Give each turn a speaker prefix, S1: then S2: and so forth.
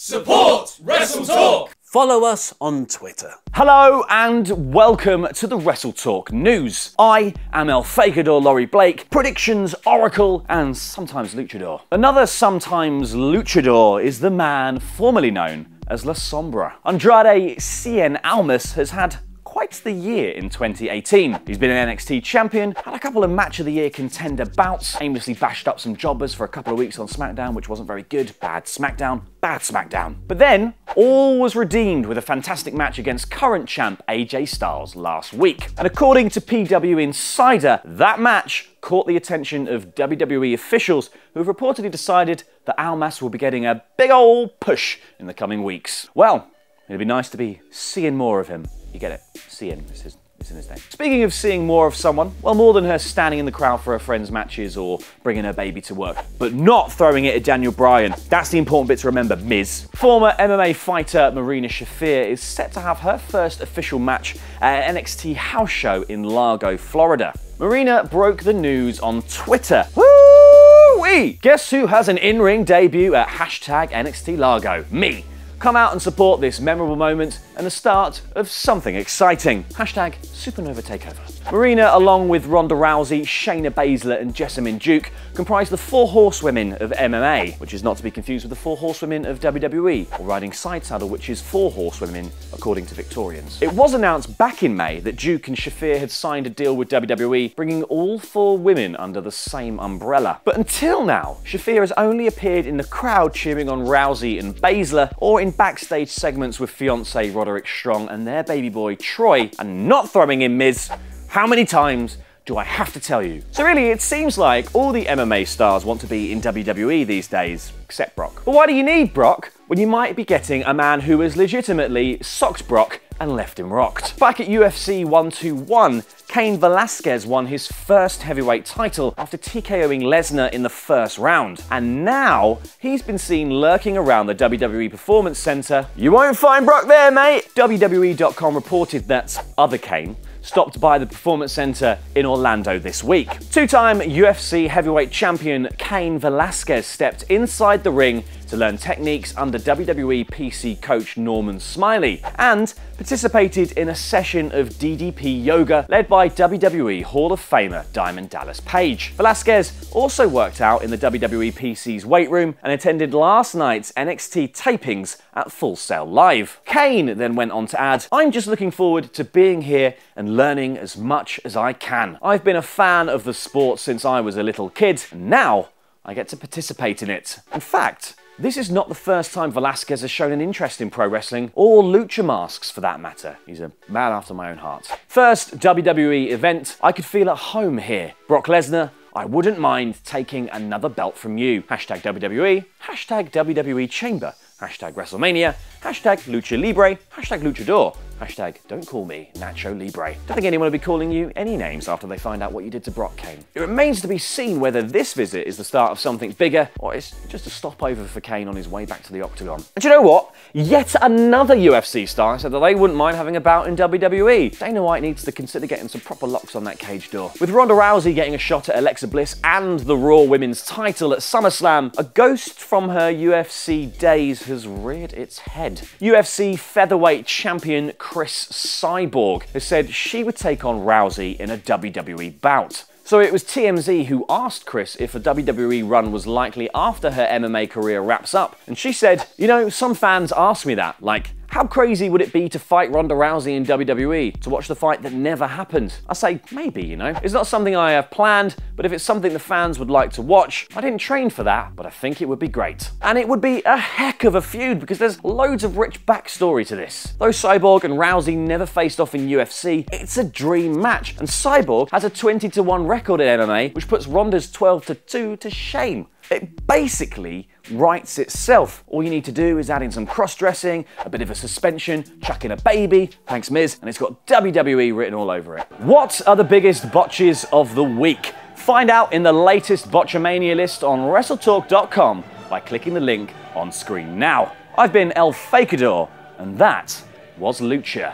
S1: Support WrestleTalk!
S2: Follow us on Twitter.
S3: Hello and welcome to the WrestleTalk News. I am El Fakador Laurie Blake, predictions oracle and sometimes luchador. Another sometimes luchador is the man formerly known as La Sombra. Andrade Cien Almas has had quite the year in 2018. He's been an NXT champion, had a couple of Match of the Year contender bouts, aimlessly bashed up some jobbers for a couple of weeks on SmackDown, which wasn't very good. Bad SmackDown. But then, all was redeemed with a fantastic match against current champ AJ Styles last week. And according to PW Insider, that match caught the attention of WWE officials who have reportedly decided that Almas will be getting a big old push in the coming weeks. Well, it'd be nice to be seeing more of him. You get it? Cien is in his name. Speaking of seeing more of someone, well, more than her standing in the crowd for her friends' matches or bringing her baby to work, but not throwing it at Daniel Bryan. That's the important bit to remember, Miz. Former MMA fighter Marina Shafir is set to have her first official match at an NXT house show in Largo, Florida. Marina broke the news on Twitter. Woo-wee! Guess who has an in-ring debut at #NXT Largo? Me. Come out and support this memorable moment and the start of something exciting. #Supernova Takeover. Marina, along with Ronda Rousey, Shayna Baszler and Jessamine Duke, comprise the 4 horsewomen of MMA, which is not to be confused with the 4 horsewomen of WWE, or riding side saddle, which is 4 horsewomen according to Victorians. It was announced back in May that Duke and Shafir had signed a deal with WWE, bringing all 4 women under the same umbrella. But until now, Shafir has only appeared in the crowd cheering on Rousey and Baszler, or in backstage segments with fiancé Roderick Strong and their baby boy Troy, and not throwing in Miz. How many times do I have to tell you? So really, it seems like all the MMA stars want to be in WWE these days, except Brock. But why do you need Brock when you might be getting a man who has legitimately socked Brock and left him rocked? Back at UFC 121, Cain Velasquez won his first heavyweight title after TKOing Lesnar in the first round. And now, he's been seen lurking around the WWE Performance Center. You won't find Brock there, mate! WWE.com reported that other Cain stopped by the Performance Center in Orlando this week. 2-time UFC heavyweight champion Cain Velasquez stepped inside the ring to learn techniques under WWE PC coach Norman Smiley and participated in a session of DDP yoga led by WWE Hall of Famer Diamond Dallas Page. Velasquez also worked out in the WWE PC's weight room and attended last night's NXT tapings at Full Sail Live. Cain then went on to add, "I'm just looking forward to being here and learning as much as I can. I've been a fan of the sport since I was a little kid, and now I get to participate in it." In fact, this is not the first time Velasquez has shown an interest in pro wrestling, or lucha masks for that matter. He's a man after my own heart. First WWE event, I could feel at home here. Brock Lesnar, I wouldn't mind taking another belt from you. #WWE, #WWE Chamber, #WrestleMania, #Lucha Libre, #Luchador, don't call me Nacho Libre. Don't think anyone will be calling you any names after they find out what you did to Brock Cain. It remains to be seen whether this visit is the start of something bigger, or it's just a stopover for Cain on his way back to the octagon. And do you know what? Yet another UFC star said that they wouldn't mind having a bout in WWE. Dana White needs to consider getting some proper locks on that cage door. With Ronda Rousey getting a shot at Alexa Bliss and the Raw Women's title at SummerSlam, a ghost from her UFC days has reared its head. UFC featherweight champion Chris Cyborg has said she would take on Rousey in a WWE bout. So it was TMZ who asked Chris if a WWE run was likely after her MMA career wraps up. And she said, "You know, some fans ask me that, like, how crazy would it be to fight Ronda Rousey in WWE, to watch the fight that never happened?" I say, maybe, you know. It's not something I have planned, but if it's something the fans would like to watch, I didn't train for that, but I think it would be great. And it would be a heck of a feud because there's loads of rich backstory to this. Though Cyborg and Rousey never faced off in UFC, it's a dream match, and Cyborg has a 20-1 record in MMA, which puts Ronda's 12-2 to shame. It basically writes itself. All you need to do is add in some cross-dressing, a bit of a suspension, chuck in a baby, thanks Miz, and it's got WWE written all over it. What are the biggest botches of the week? Find out in the latest Botchamania list on WrestleTalk.com by clicking the link on screen now. I've been El Fakador, and that was Lucha.